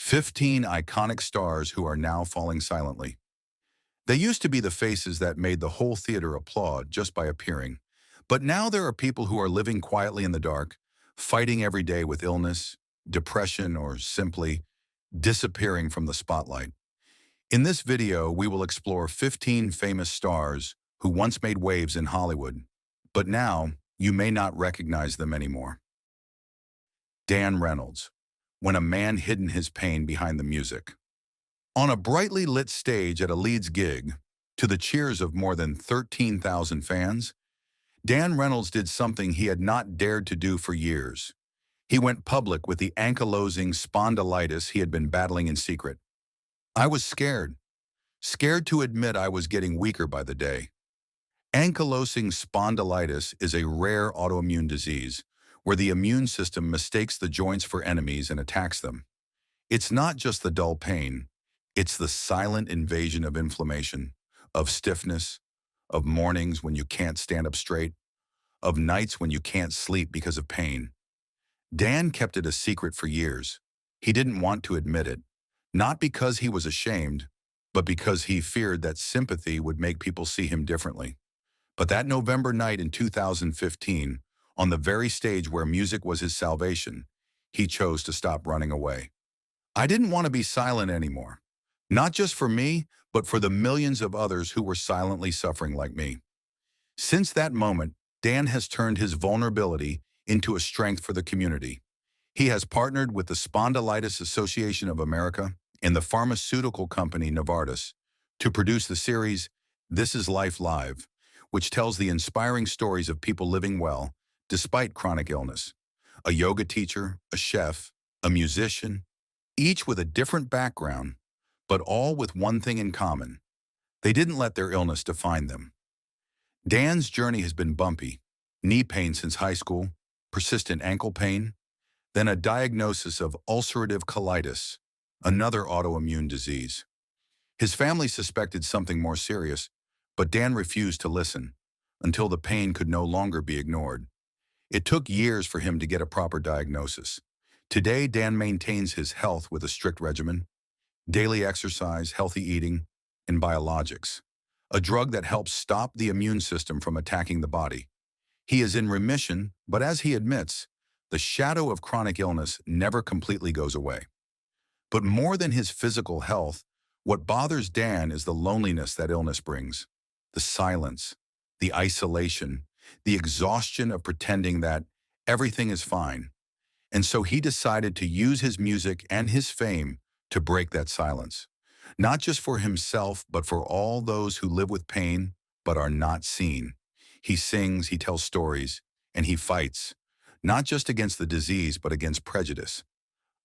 15 iconic stars who are now falling silently. They used to be the faces that made the whole theater applaud just by appearing. But now there are people who are living quietly in the dark, fighting every day with illness, depression, or simply disappearing from the spotlight. In this video, we will explore 15 famous stars who once made waves in Hollywood, but now you may not recognize them anymore. Dan Reynolds, when a man hidden his pain behind the music. On a brightly lit stage at a Leeds gig, to the cheers of more than 13,000 fans, Dan Reynolds did something he had not dared to do for years. He went public with the ankylosing spondylitis he had been battling in secret. I was scared to admit I was getting weaker by the day. Ankylosing spondylitis is a rare autoimmune disease where the immune system mistakes the joints for enemies and attacks them. It's not just the dull pain, it's the silent invasion of inflammation, of stiffness, of mornings when you can't stand up straight, of nights when you can't sleep because of pain. Dan kept it a secret for years. He didn't want to admit it, not because he was ashamed, but because he feared that sympathy would make people see him differently. But that November night in 2015, on the very stage where music was his salvation, he chose to stop running away. I didn't want to be silent anymore. Not just for me, but for the millions of others who were silently suffering like me. Since that moment, Dan has turned his vulnerability into a strength for the community. He has partnered with the Spondylitis Association of America and the pharmaceutical company Novartis to produce the series This Is Life Live, which tells the inspiring stories of people living well despite chronic illness. A yoga teacher, a chef, a musician, each with a different background, but all with one thing in common. They didn't let their illness define them. Dan's journey has been bumpy. Knee pain since high school, persistent ankle pain, then a diagnosis of ulcerative colitis, another autoimmune disease. His family suspected something more serious, but Dan refused to listen until the pain could no longer be ignored. It took years for him to get a proper diagnosis. Today, Dan maintains his health with a strict regimen, daily exercise, healthy eating, and biologics, a drug that helps stop the immune system from attacking the body. He is in remission, but as he admits, the shadow of chronic illness never completely goes away. But more than his physical health, what bothers Dan is the loneliness that illness brings, the silence, the isolation, the exhaustion of pretending that everything is fine. And so he decided to use his music and his fame to break that silence, not just for himself, but for all those who live with pain but are not seen. He sings, he tells stories, and he fights, not just against the disease, but against prejudice.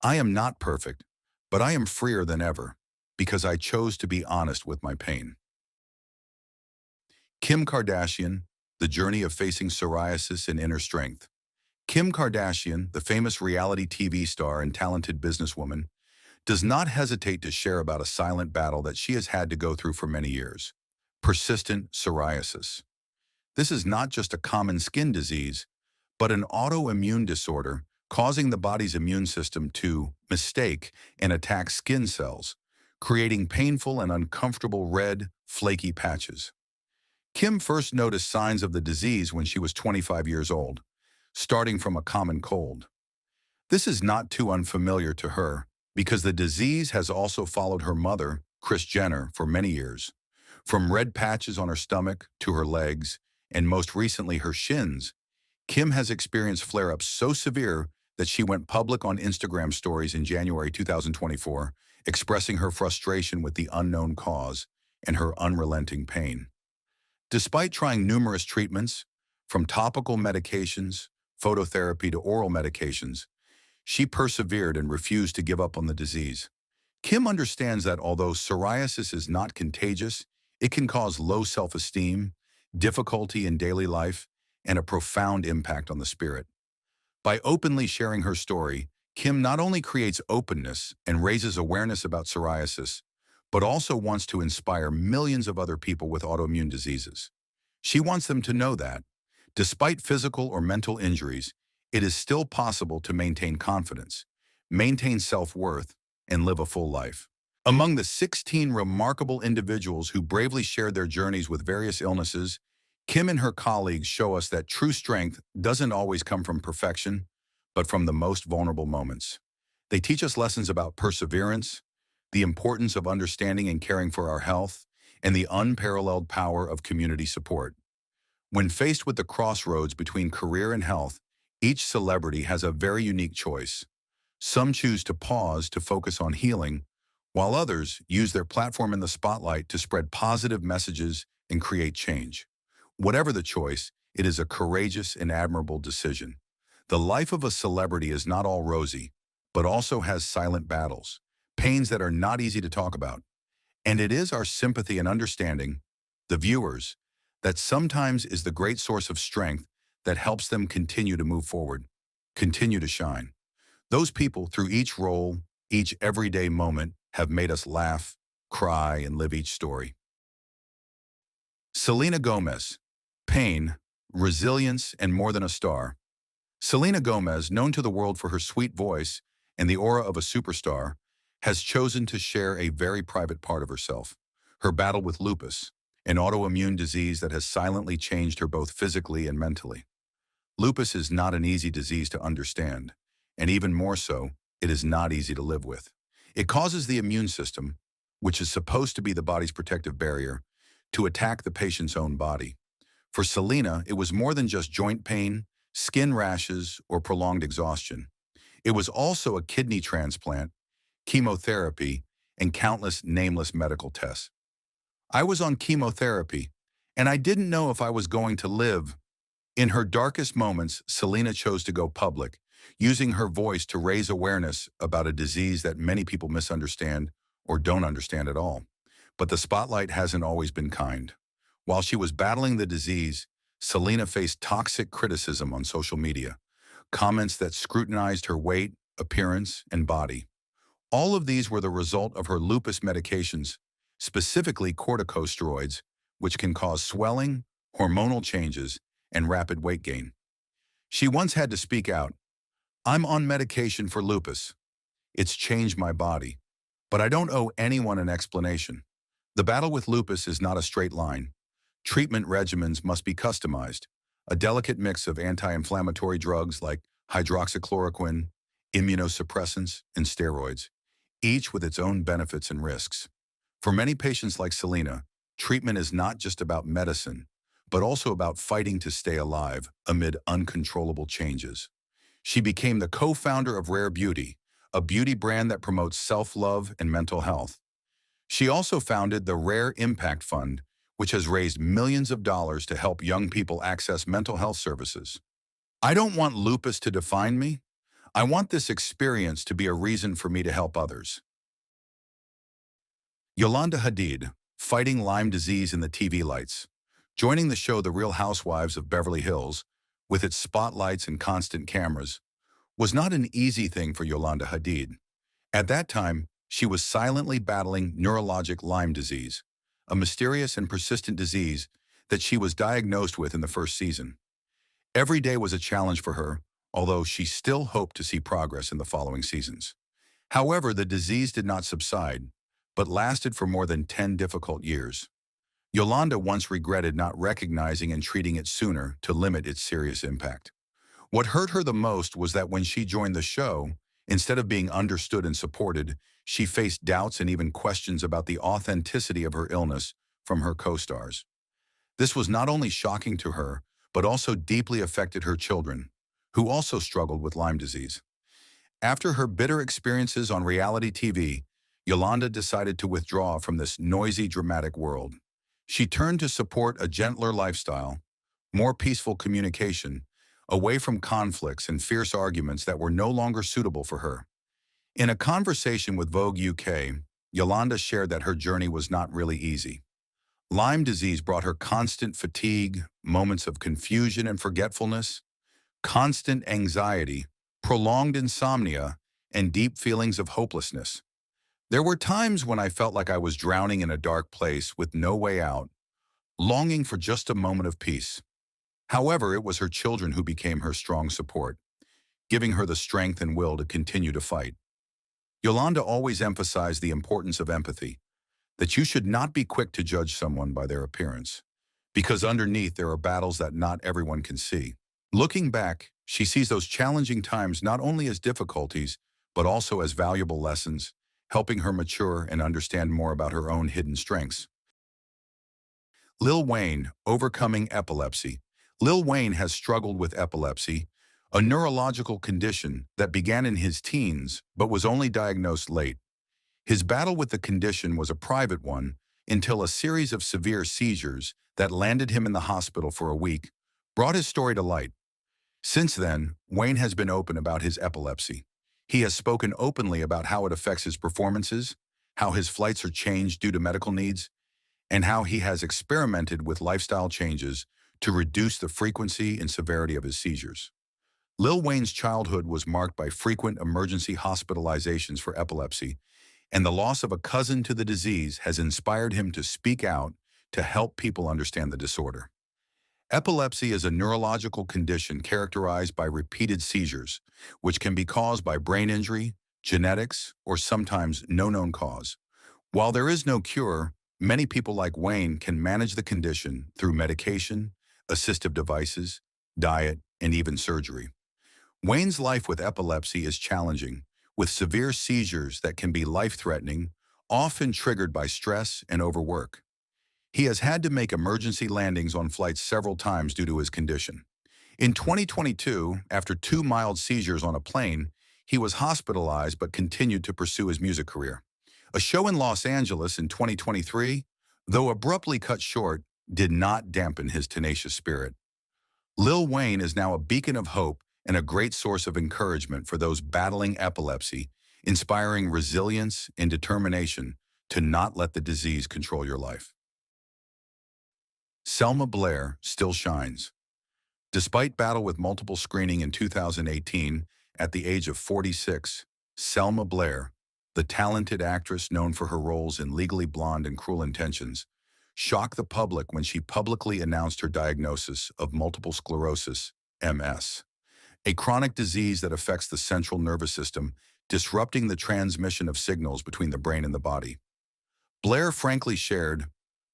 I am not perfect, but I am freer than ever because I chose to be honest with my pain. Kim Kardashian, the journey of facing psoriasis and inner strength. Kim Kardashian, the famous reality TV star and talented businesswoman, does not hesitate to share about a silent battle that she has had to go through for many years: persistent psoriasis. This is not just a common skin disease, but an autoimmune disorder causing the body's immune system to mistake and attack skin cells, creating painful and uncomfortable red, flaky patches. Kim first noticed signs of the disease when she was 25 years old, starting from a common cold. This is not too unfamiliar to her, because the disease has also followed her mother, Kris Jenner, for many years. From red patches on her stomach to her legs, and most recently her shins, Kim has experienced flare-ups so severe that she went public on Instagram stories in January 2024, expressing her frustration with the unknown cause and her unrelenting pain. Despite trying numerous treatments, from topical medications, phototherapy to oral medications, she persevered and refused to give up on the disease. Kim understands that although psoriasis is not contagious, it can cause low self-esteem, difficulty in daily life, and a profound impact on the spirit. By openly sharing her story, Kim not only creates openness and raises awareness about psoriasis, but also wants to inspire millions of other people with autoimmune diseases. She wants them to know that, despite physical or mental injuries, it is still possible to maintain confidence, maintain self-worth, and live a full life. Among the 16 remarkable individuals who bravely shared their journeys with various illnesses, Kim and her colleagues show us that true strength doesn't always come from perfection, but from the most vulnerable moments. They teach us lessons about perseverance, the importance of understanding and caring for our health, and the unparalleled power of community support. When faced with the crossroads between career and health, each celebrity has a very unique choice. Some choose to pause to focus on healing, while others use their platform in the spotlight to spread positive messages and create change. Whatever the choice, it is a courageous and admirable decision. The life of a celebrity is not all rosy, but also has silent battles, pains that are not easy to talk about. And it is our sympathy and understanding, the viewers, that sometimes is the great source of strength that helps them continue to move forward, continue to shine. Those people, through each role, each everyday moment, have made us laugh, cry, and live each story. Selena Gomez. Pain, resilience, and more than a star. Selena Gomez, known to the world for her sweet voice and the aura of a superstar, has chosen to share a very private part of herself, her battle with lupus, an autoimmune disease that has silently changed her both physically and mentally. Lupus is not an easy disease to understand, and even more so, it is not easy to live with. It causes the immune system, which is supposed to be the body's protective barrier, to attack the patient's own body. For Selena, it was more than just joint pain, skin rashes, or prolonged exhaustion. It was also a kidney transplant, chemotherapy, and countless nameless medical tests. I was on chemotherapy, and I didn't know if I was going to live. In her darkest moments, Selena chose to go public, using her voice to raise awareness about a disease that many people misunderstand or don't understand at all. But the spotlight hasn't always been kind. While she was battling the disease, Selena faced toxic criticism on social media, comments that scrutinized her weight, appearance, and body. All of these were the result of her lupus medications, specifically corticosteroids, which can cause swelling, hormonal changes, and rapid weight gain. She once had to speak out, "I'm on medication for lupus. It's changed my body, but I don't owe anyone an explanation." The battle with lupus is not a straight line. Treatment regimens must be customized, a delicate mix of anti-inflammatory drugs like hydroxychloroquine, immunosuppressants, and steroids, each with its own benefits and risks. For many patients like Selena, treatment is not just about medicine, but also about fighting to stay alive amid uncontrollable changes. She became the co-founder of Rare Beauty, a beauty brand that promotes self-love and mental health. She also founded the Rare Impact Fund, which has raised millions of dollars to help young people access mental health services. I don't want lupus to define me. I want this experience to be a reason for me to help others. Yolanda Hadid, fighting Lyme disease in the TV lights. Joining the show The Real Housewives of Beverly Hills, with its spotlights and constant cameras, was not an easy thing for Yolanda Hadid. At that time, she was silently battling neurologic Lyme disease, a mysterious and persistent disease that she was diagnosed with in the first season. Every day was a challenge for her, although she still hoped to see progress in the following seasons. However, the disease did not subside, but lasted for more than 10 difficult years. Yolanda once regretted not recognizing and treating it sooner to limit its serious impact. What hurt her the most was that when she joined the show, instead of being understood and supported, she faced doubts and even questions about the authenticity of her illness from her co-stars. This was not only shocking to her, but also deeply affected her children, who also struggled with Lyme disease. After her bitter experiences on reality TV, Yolanda decided to withdraw from this noisy, dramatic world. She turned to support a gentler lifestyle, more peaceful communication, away from conflicts and fierce arguments that were no longer suitable for her. In a conversation with Vogue UK, Yolanda shared that her journey was not really easy. Lyme disease brought her constant fatigue, moments of confusion and forgetfulness, constant anxiety, prolonged insomnia, and deep feelings of hopelessness. There were times when I felt like I was drowning in a dark place with no way out, longing for just a moment of peace. However, it was her children who became her strong support, giving her the strength and will to continue to fight. Yolanda always emphasized the importance of empathy, that you should not be quick to judge someone by their appearance, because underneath there are battles that not everyone can see. Looking back, she sees those challenging times not only as difficulties, but also as valuable lessons, helping her mature and understand more about her own hidden strengths. Lil Wayne, overcoming epilepsy. Lil Wayne has struggled with epilepsy, a neurological condition that began in his teens but was only diagnosed late. His battle with the condition was a private one until a series of severe seizures that landed him in the hospital for a week brought his story to light. Since then, Wayne has been open about his epilepsy. He has spoken openly about how it affects his performances, how his flights are changed due to medical needs, and how he has experimented with lifestyle changes to reduce the frequency and severity of his seizures. Lil Wayne's childhood was marked by frequent emergency hospitalizations for epilepsy, and the loss of a cousin to the disease has inspired him to speak out to help people understand the disorder. Epilepsy is a neurological condition characterized by repeated seizures, which can be caused by brain injury, genetics, or sometimes no known cause. While there is no cure, many people like Wayne can manage the condition through medication, assistive devices, diet, and even surgery. Wayne's life with epilepsy is challenging, with severe seizures that can be life-threatening, often triggered by stress and overwork. He has had to make emergency landings on flights several times due to his condition. In 2022, after 2 mild seizures on a plane, he was hospitalized but continued to pursue his music career. A show in Los Angeles in 2023, though abruptly cut short, did not dampen his tenacious spirit. Lil Wayne is now a beacon of hope and a great source of encouragement for those battling epilepsy, inspiring resilience and determination to not let the disease control your life. Selma Blair still shines. Despite battle with multiple screening in 2018, at the age of 46, Selma Blair, the talented actress known for her roles in Legally Blonde and Cruel Intentions, shocked the public when she publicly announced her diagnosis of multiple sclerosis, MS, a chronic disease that affects the central nervous system, disrupting the transmission of signals between the brain and the body. Blair frankly shared,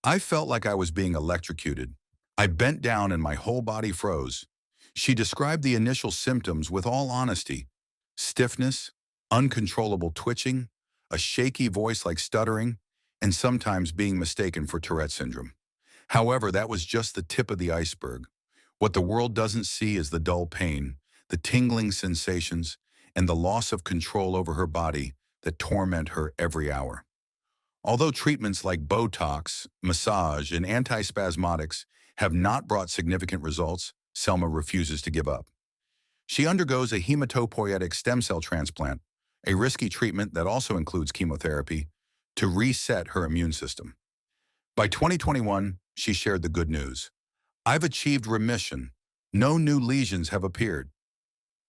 "I felt like I was being electrocuted. I bent down and my whole body froze." She described the initial symptoms with all honesty: stiffness, uncontrollable twitching, a shaky voice like stuttering, and sometimes being mistaken for Tourette syndrome. However, that was just the tip of the iceberg. What the world doesn't see is the dull pain, the tingling sensations, and the loss of control over her body that torment her every hour. Although treatments like Botox, massage, and antispasmodics have not brought significant results, Selma refuses to give up. She undergoes a hematopoietic stem cell transplant, a risky treatment that also includes chemotherapy, to reset her immune system. By 2021, she shared the good news: "I've achieved remission. No new lesions have appeared."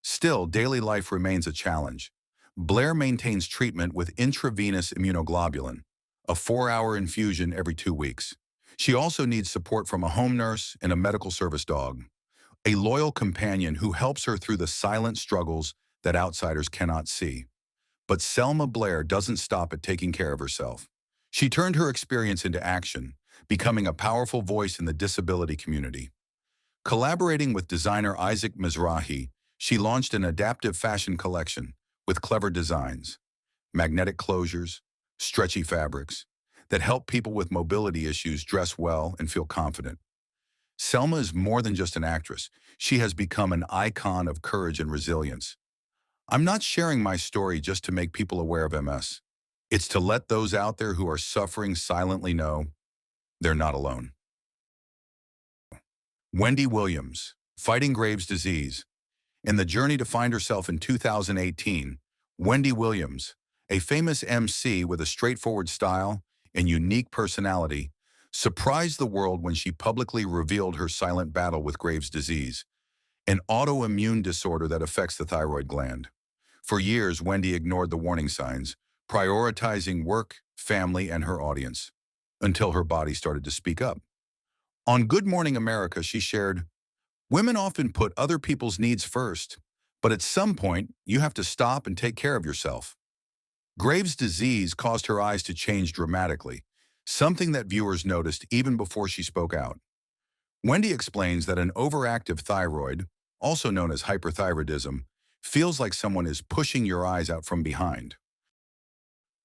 Still, daily life remains a challenge. Blair maintains treatment with intravenous immunoglobulin, a 4-hour infusion every 2 weeks. She also needs support from a home nurse and a medical service dog, a loyal companion who helps her through the silent struggles that outsiders cannot see. But Selma Blair doesn't stop at taking care of herself. She turned her experience into action, becoming a powerful voice in the disability community. Collaborating with designer Isaac Mizrahi, she launched an adaptive fashion collection with clever designs, magnetic closures, stretchy fabrics that help people with mobility issues dress well and feel confident. Selma is more than just an actress. She has become an icon of courage and resilience. I'm not sharing my story just to make people aware of MS. It's to let those out there who are suffering silently know they're not alone. Wendy Williams, fighting Graves' disease. In the journey to find herself in 2018, Wendy Williams, a famous MC with a straightforward style and unique personality, surprised the world when she publicly revealed her silent battle with Graves' disease, an autoimmune disorder that affects the thyroid gland. For years, Wendy ignored the warning signs, prioritizing work, family, and her audience, until her body started to speak up. On Good Morning America, she shared, "Women often put other people's needs first, but at some point, you have to stop and take care of yourself." Graves' disease caused her eyes to change dramatically, something that viewers noticed even before she spoke out. Wendy explains that an overactive thyroid, also known as hyperthyroidism, feels like someone is pushing your eyes out from behind.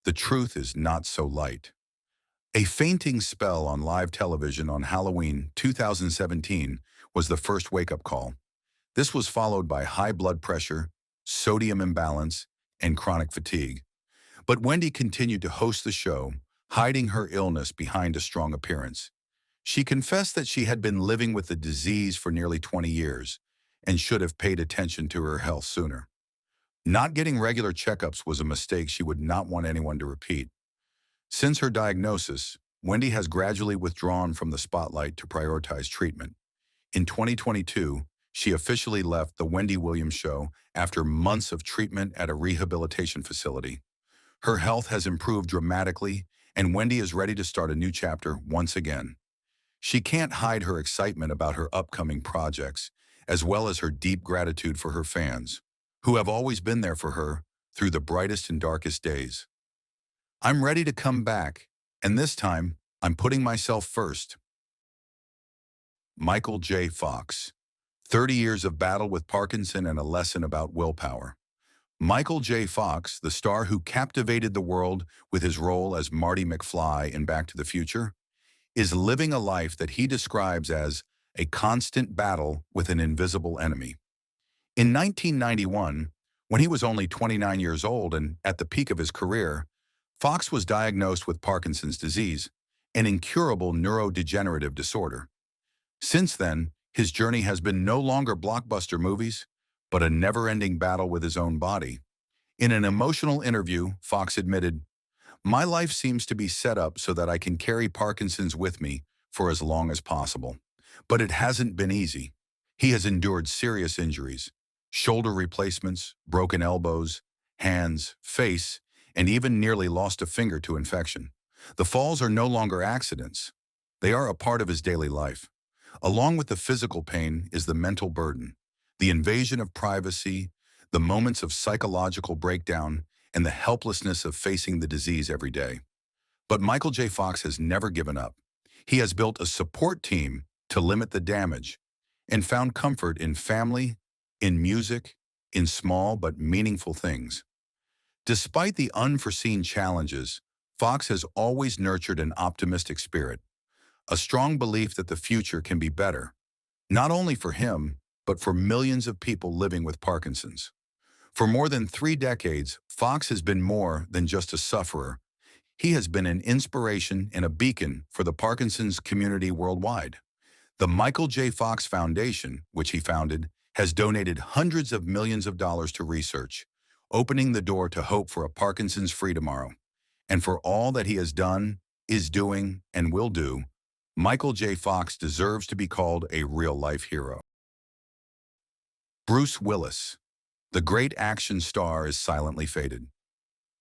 The truth is not so light. A fainting spell on live television on Halloween 2017 was the first wake-up call. This was followed by high blood pressure, sodium imbalance, and chronic fatigue. But Wendy continued to host the show, hiding her illness behind a strong appearance. She confessed that she had been living with the disease for nearly 20 years and should have paid attention to her health sooner. Not getting regular checkups was a mistake she would not want anyone to repeat. Since her diagnosis, Wendy has gradually withdrawn from the spotlight to prioritize treatment. In 2022, she officially left The Wendy Williams Show after months of treatment at a rehabilitation facility. Her health has improved dramatically, and Wendy is ready to start a new chapter once again. She can't hide her excitement about her upcoming projects, as well as her deep gratitude for her fans, who have always been there for her through the brightest and darkest days. I'm ready to come back, and this time, I'm putting myself first. Michael J. Fox. 30 years of battle with Parkinson and a lesson about willpower. Michael J. Fox, the star who captivated the world with his role as Marty McFly in Back to the Future, is living a life that he describes as a constant battle with an invisible enemy. In 1991, when he was only 29 years old and at the peak of his career, Fox was diagnosed with Parkinson's disease, an incurable neurodegenerative disorder. Since then, his journey has been no longer blockbuster movies, but a never-ending battle with his own body. In an emotional interview, Fox admitted, "My life seems to be set up so that I can carry Parkinson's with me for as long as possible. But it hasn't been easy." He has endured serious injuries, shoulder replacements, broken elbows, hands, face, and even nearly lost a finger to infection. The falls are no longer accidents. They are a part of his daily life. Along with the physical pain is the mental burden, the invasion of privacy, the moments of psychological breakdown, and the helplessness of facing the disease every day. But Michael J. Fox has never given up. He has built a support team to limit the damage and found comfort in family, in music, in small but meaningful things. Despite the unforeseen challenges, Fox has always nurtured an optimistic spirit, a strong belief that the future can be better, not only for him, but for millions of people living with Parkinson's. For more than 3 decades, Fox has been more than just a sufferer. He has been an inspiration and a beacon for the Parkinson's community worldwide. The Michael J. Fox Foundation, which he founded, has donated hundreds of millions of dollars to research, opening the door to hope for a Parkinson's-free tomorrow. And for all that he has done, is doing, and will do, Michael J. Fox deserves to be called a real-life hero. Bruce Willis. The great action star is silently faded.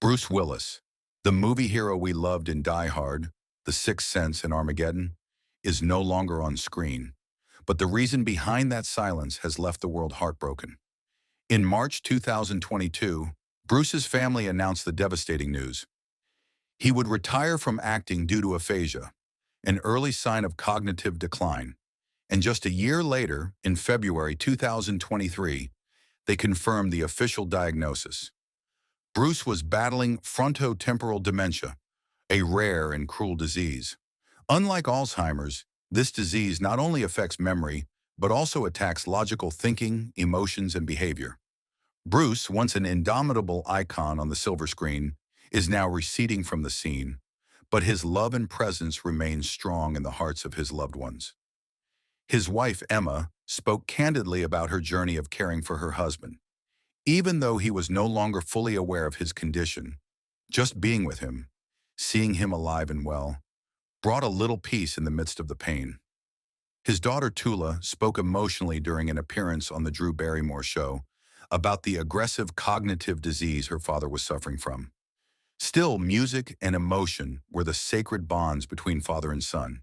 Bruce Willis, the movie hero we loved in Die Hard, The Sixth Sense, and Armageddon, is no longer on screen. But the reason behind that silence has left the world heartbroken. In March 2022, Bruce's family announced the devastating news. He would retire from acting due to aphasia, an early sign of cognitive decline. And just a year later, in February 2023, they confirmed the official diagnosis. Bruce was battling frontotemporal dementia, a rare and cruel disease. Unlike Alzheimer's, this disease not only affects memory, but also attacks logical thinking, emotions, and behavior. Bruce, once an indomitable icon on the silver screen, is now receding from the scene, but his love and presence remain strong in the hearts of his loved ones. His wife, Emma, spoke candidly about her journey of caring for her husband. Even though he was no longer fully aware of his condition, just being with him, seeing him alive and well, brought a little peace in the midst of the pain. His daughter Tula spoke emotionally during an appearance on the Drew Barrymore show about the aggressive cognitive disease her father was suffering from. Still, music and emotion were the sacred bonds between father and son.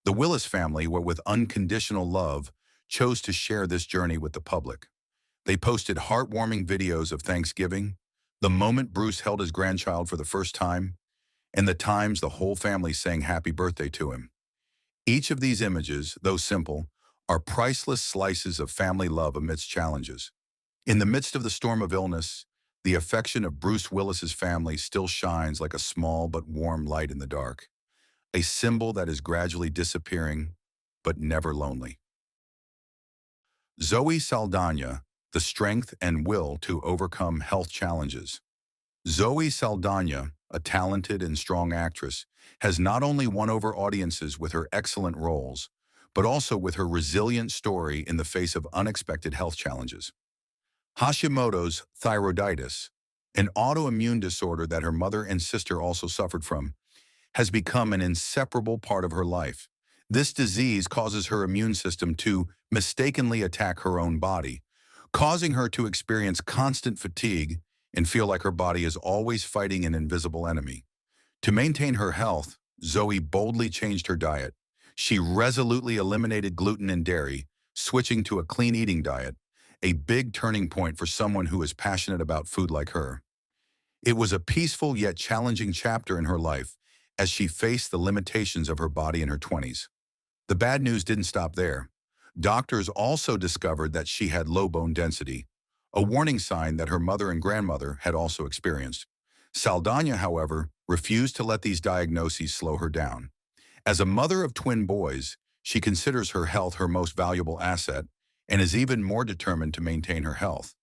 The Willis family, with unconditional love, chose to share this journey with the public. They posted heartwarming videos of Thanksgiving, The moment Bruce held his grandchild for the first time, and the times the whole family sang happy birthday to him. Each of these images, though simple, are priceless slices of family love amidst challenges. In the midst of the storm of illness, the affection of Bruce Willis's family still shines like a small but warm light in the dark, a symbol that is gradually disappearing, but never lonely. Zoe Saldana, the strength and will to overcome health challenges. Zoe Saldana, a talented and strong actress, has not only won over audiences with her excellent roles, but also with her resilient story in the face of unexpected health challenges. Hashimoto's thyroiditis, an autoimmune disorder that her mother and sister also suffered from, has become an inseparable part of her life. This disease causes her immune system to mistakenly attack her own body, causing her to experience constant fatigue and feel like her body is always fighting an invisible enemy. To maintain her health, Zoe boldly changed her diet. She resolutely eliminated gluten and dairy, switching to a clean eating diet, a big turning point for someone who is passionate about food like her. It was a peaceful yet challenging chapter in her life as she faced the limitations of her body in her 20s. The bad news didn't stop there. Doctors also discovered that she had low bone density, a warning sign that her mother and grandmother had also experienced. Saldana, however, refused to let these diagnoses slow her down. As a mother of twin boys, she considers her health her most valuable asset and is even more determined to maintain her health.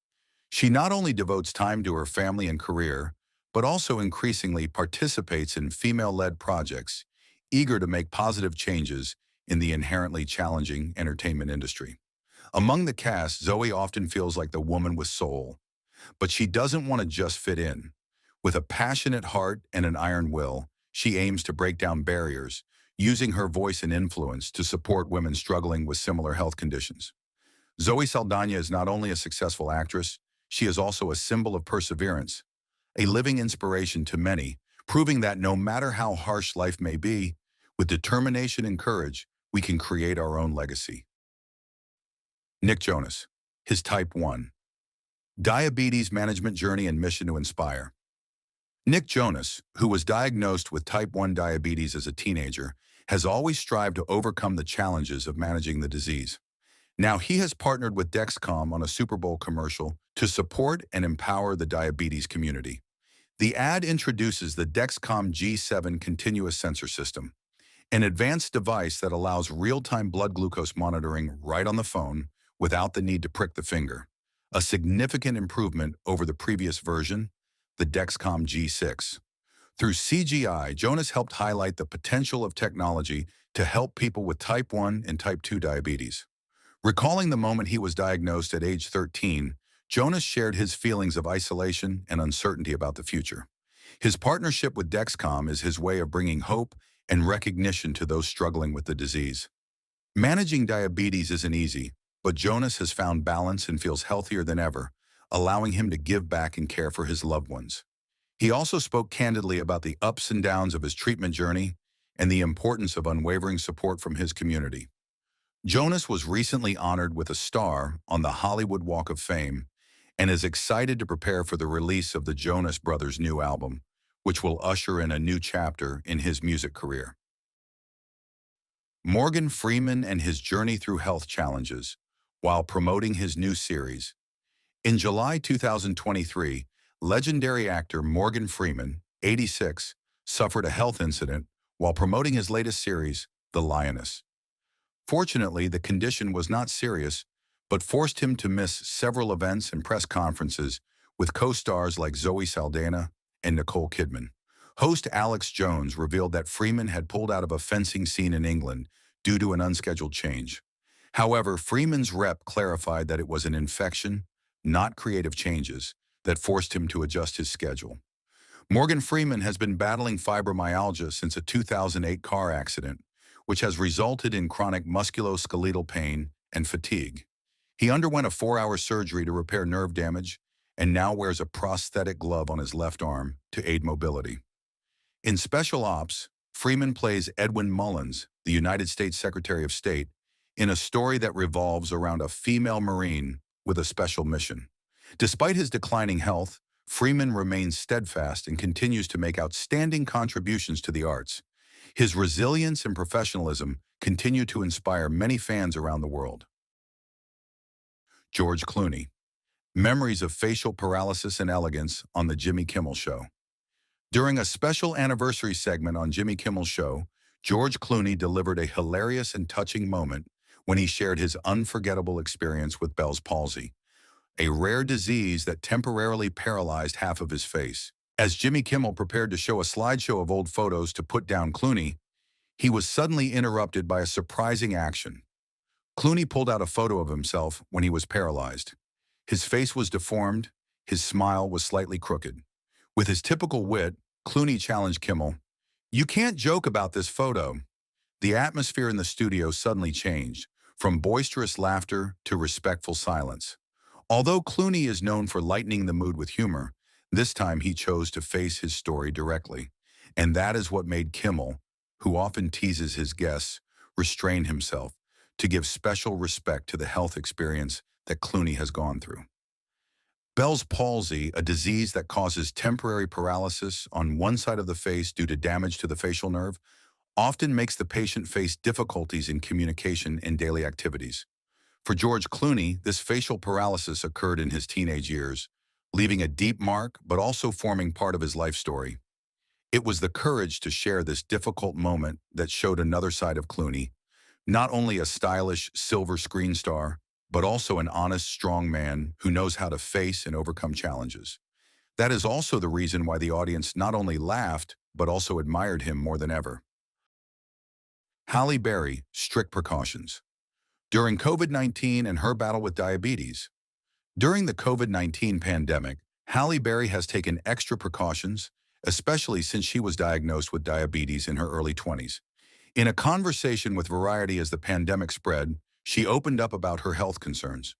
She not only devotes time to her family and career, but also increasingly participates in female-led projects, eager to make positive changes in the inherently challenging entertainment industry. Among the cast, Zoe often feels like the woman with soul, but she doesn't want to just fit in. With a passionate heart and an iron will, she aims to break down barriers, using her voice and influence to support women struggling with similar health conditions. Zoe Saldana is not only a successful actress, she is also a symbol of perseverance, a living inspiration to many, proving that no matter how harsh life may be, with determination and courage, we can create our own legacy. Nick Jonas, his Type 1 diabetes management journey and mission to inspire. Nick Jonas, who was diagnosed with type 1 diabetes as a teenager, has always strived to overcome the challenges of managing the disease. Now he has partnered with Dexcom on a Super Bowl commercial to support and empower the diabetes community. The ad introduces the Dexcom G7 continuous sensor system, an advanced device that allows real-time blood glucose monitoring right on the phone without the need to prick the finger, a significant improvement over the previous version, the Dexcom G6. Through CGI, Jonas helped highlight the potential of technology to help people with type 1 and type 2 diabetes. Recalling the moment he was diagnosed at age 13, Jonas shared his feelings of isolation and uncertainty about the future. His partnership with Dexcom is his way of bringing hope and recognition to those struggling with the disease. Managing diabetes isn't easy, but Jonas has found balance and feels healthier than ever, allowing him to give back and care for his loved ones. He also spoke candidly about the ups and downs of his treatment journey and the importance of unwavering support from his community. Jonas was recently honored with a star on the Hollywood Walk of Fame and is excited to prepare for the release of the Jonas Brothers' new album, which will usher in a new chapter in his music career. Morgan Freeman and his journey through health challenges while promoting his new series. In July 2023, legendary actor Morgan Freeman, 86, suffered a health incident while promoting his latest series, The Lioness. Fortunately, the condition was not serious, but forced him to miss several events and press conferences with co-stars like Zoe Saldana and Nicole Kidman. Host Alex Jones revealed that Freeman had pulled out of a fencing scene in England due to an unscheduled change. However, Freeman's rep clarified that it was an infection, not creative changes, that forced him to adjust his schedule. Morgan Freeman has been battling fibromyalgia since a 2008 car accident, which has resulted in chronic musculoskeletal pain and fatigue. He underwent a 4-hour surgery to repair nerve damage and now wears a prosthetic glove on his left arm to aid mobility. In Special Ops, Freeman plays Edwin Mullins, the United States Secretary of State, in a story that revolves around a female Marine with a special mission. Despite his declining health, Freeman remains steadfast and continues to make outstanding contributions to the arts. His resilience and professionalism continue to inspire many fans around the world. George Clooney. Memories of facial paralysis and elegance on The Jimmy Kimmel Show. During a special anniversary segment on Jimmy Kimmel's show, George Clooney delivered a hilarious and touching moment when he shared his unforgettable experience with Bell's palsy, a rare disease that temporarily paralyzed half of his face. As Jimmy Kimmel prepared to show a slideshow of old photos to put down Clooney, he was suddenly interrupted by a surprising action. Clooney pulled out a photo of himself when he was paralyzed. His face was deformed, his smile was slightly crooked. With his typical wit, Clooney challenged Kimmel, "You can't joke about this photo." The atmosphere in the studio suddenly changed, from boisterous laughter to respectful silence. Although Clooney is known for lightening the mood with humor, this time he chose to face his story directly. And that is what made Kimmel, who often teases his guests, restrain himself to give special respect to the health experience that Clooney has gone through. Bell's palsy, a disease that causes temporary paralysis on one side of the face due to damage to the facial nerve, often makes the patient face difficulties in communication and daily activities. For George Clooney, this facial paralysis occurred in his teenage years, leaving a deep mark but also forming part of his life story. It was the courage to share this difficult moment that showed another side of Clooney, not only a stylish silver screen star, but also an honest, strong man who knows how to face and overcome challenges. That is also the reason why the audience not only laughed, but also admired him more than ever. Halle Berry, strict precautions. During COVID-19 and her battle with diabetes. During the COVID-19 pandemic, Halle Berry has taken extra precautions, especially since she was diagnosed with diabetes in her early 20s. In a conversation with Variety as the pandemic spread, she opened up about her health concerns.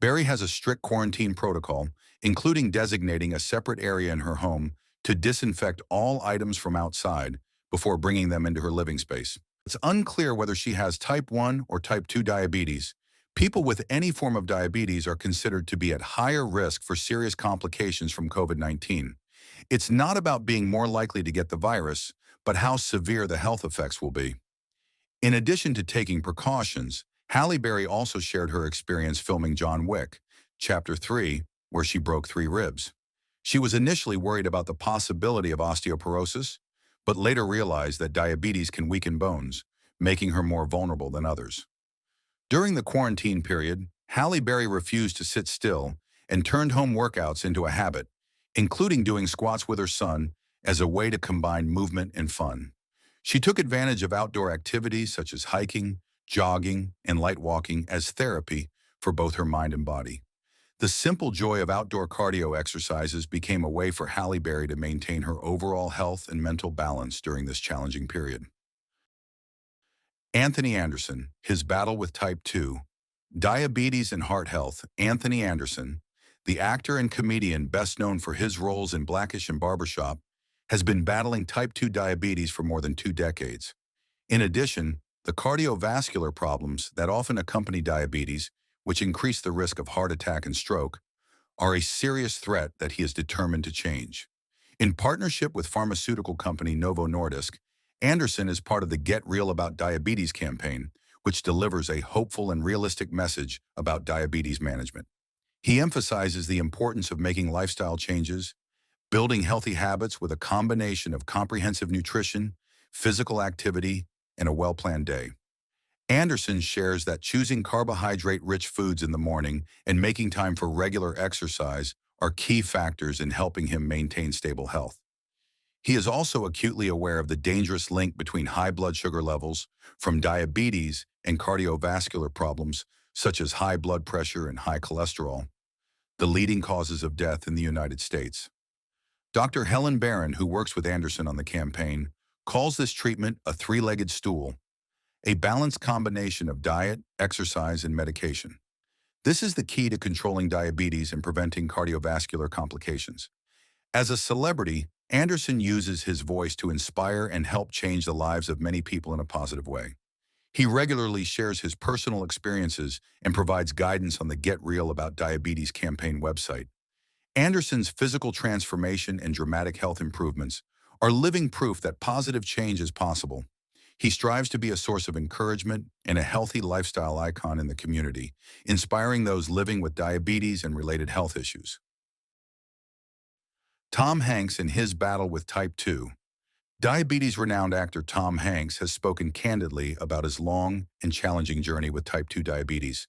Berry has a strict quarantine protocol, including designating a separate area in her home to disinfect all items from outside before bringing them into her living space. It's unclear whether she has type 1 or type 2 diabetes. People with any form of diabetes are considered to be at higher risk for serious complications from COVID-19. It's not about being more likely to get the virus, but how severe the health effects will be. In addition to taking precautions, Halle Berry also shared her experience filming John Wick, Chapter 3, where she broke 3 ribs. She was initially worried about the possibility of osteoporosis, but later realized that diabetes can weaken bones, making her more vulnerable than others. During the quarantine period, Halle Berry refused to sit still and turned home workouts into a habit, including doing squats with her son as a way to combine movement and fun. She took advantage of outdoor activities such as hiking, jogging, and light walking as therapy for both her mind and body. The simple joy of outdoor cardio exercises became a way for Halle Berry to maintain her overall health and mental balance during this challenging period. Anthony Anderson, his battle with type 2, diabetes and heart health. Anthony Anderson, the actor and comedian best known for his roles in Blackish and Barbershop, has been battling type 2 diabetes for more than 2 decades. In addition, the cardiovascular problems that often accompany diabetes, which increase the risk of heart attack and stroke, are a serious threat that he is determined to change. In partnership with pharmaceutical company Novo Nordisk, Anderson is part of the Get Real About Diabetes campaign, which delivers a hopeful and realistic message about diabetes management. He emphasizes the importance of making lifestyle changes, building healthy habits with a combination of comprehensive nutrition, physical activity, and a well-planned day. Anderson shares that choosing carbohydrate-rich foods in the morning and making time for regular exercise are key factors in helping him maintain stable health. He is also acutely aware of the dangerous link between high blood sugar levels from diabetes and cardiovascular problems such as high blood pressure and high cholesterol, the leading causes of death in the United States. Dr. Helen Barron, who works with Anderson on the campaign, calls this treatment a 3-legged stool, a balanced combination of diet, exercise, and medication. This is the key to controlling diabetes and preventing cardiovascular complications. As a celebrity, Anderson uses his voice to inspire and help change the lives of many people in a positive way. He regularly shares his personal experiences and provides guidance on the Get Real About Diabetes campaign website. Anderson's physical transformation and dramatic health improvements are living proof that positive change is possible. He strives to be a source of encouragement and a healthy lifestyle icon in the community, inspiring those living with diabetes and related health issues. Tom Hanks in his battle with type 2. Diabetes-renowned actor Tom Hanks has spoken candidly about his long and challenging journey with type 2 diabetes.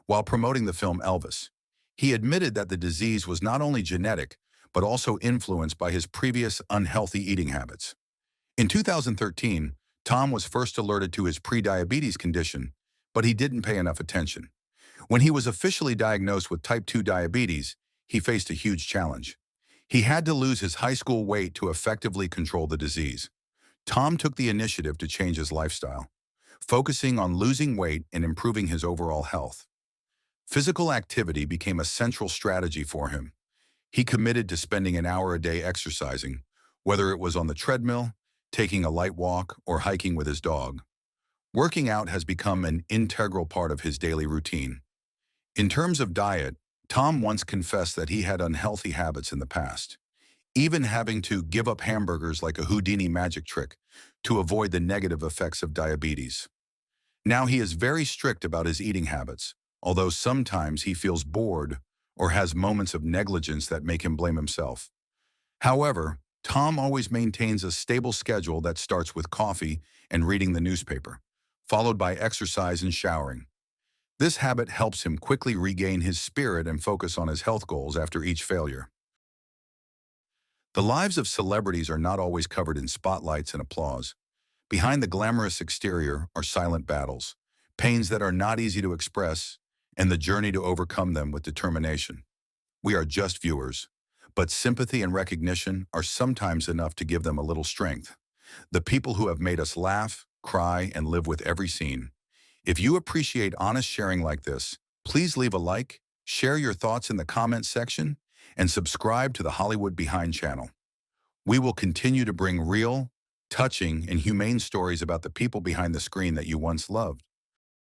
While promoting the film Elvis, he admitted that the disease was not only genetic, but also influenced by his previous unhealthy eating habits. In 2013, Tom was first alerted to his pre-diabetes condition, but he didn't pay enough attention. When he was officially diagnosed with type 2 diabetes, he faced a huge challenge. He had to lose his high school weight to effectively control the disease. Tom took the initiative to change his lifestyle, focusing on losing weight and improving his overall health. Physical activity became a central strategy for him. He committed to spending an hour a day exercising, whether it was on the treadmill, taking a light walk, or hiking with his dog. Working out has become an integral part of his daily routine. In terms of diet, Tom once confessed that he had unhealthy habits in the past, even having to give up hamburgers like a Houdini magic trick to avoid the negative effects of diabetes. Now he is very strict about his eating habits, although sometimes he feels bored or has moments of negligence that make him blame himself. However, Tom always maintains a stable schedule that starts with coffee and reading the newspaper, followed by exercise and showering. This habit helps him quickly regain his spirit and focus on his health goals after each failure. The lives of celebrities are not always covered in spotlights and applause. Behind the glamorous exterior are silent battles, pains that are not easy to express, and the journey to overcome them with determination. We are just viewers, but sympathy and recognition are sometimes enough to give them a little strength. The people who have made us laugh, cry, and live with every scene. If you appreciate honest sharing like this, please leave a like, share your thoughts in the comments section, and subscribe to the Hollywood Behind channel. We will continue to bring real, touching, and humane stories about the people behind the screen that you once loved.